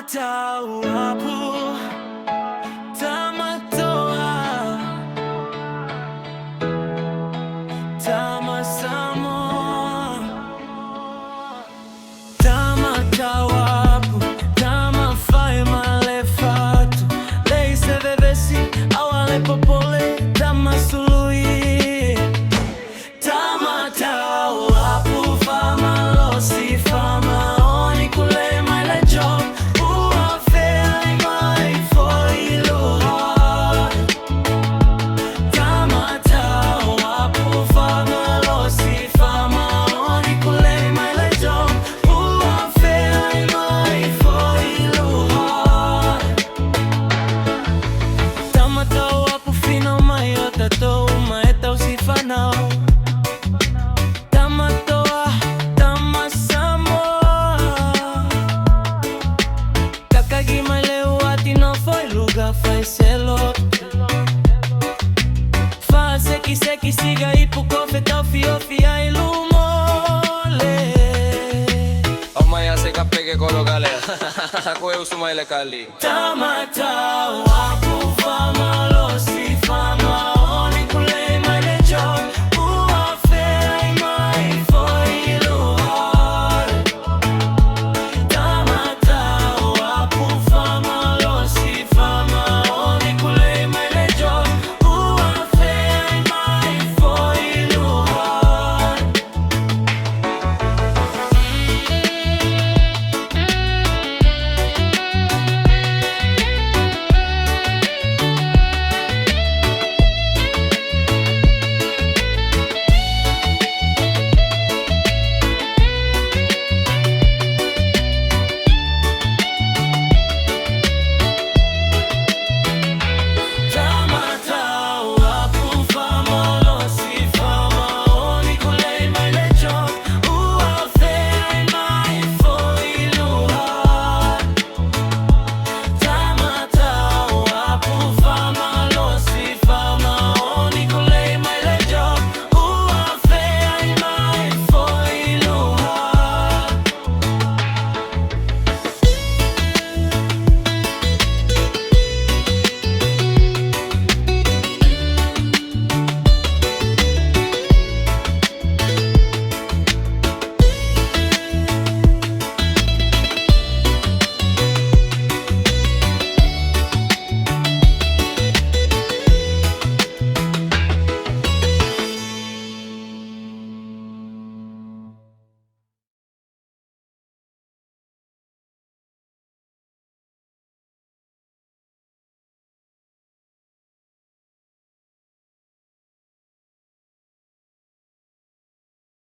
tau apu, Tama toa, Tama samo, Tama tau apu, Tama fai male fatto. Lei se bevessi awale popole Tama sului. Tama tau apu fama losi fama oni kule mai le job. Tama toa, Tama samo. Kakagi mai leu ati não foi lugar faz selo. Faz seki siga ipu kofe tau fio fia ilumole. Omaya se kapeke kolo galera. Koe usumaile kali. Tama tau apu fama los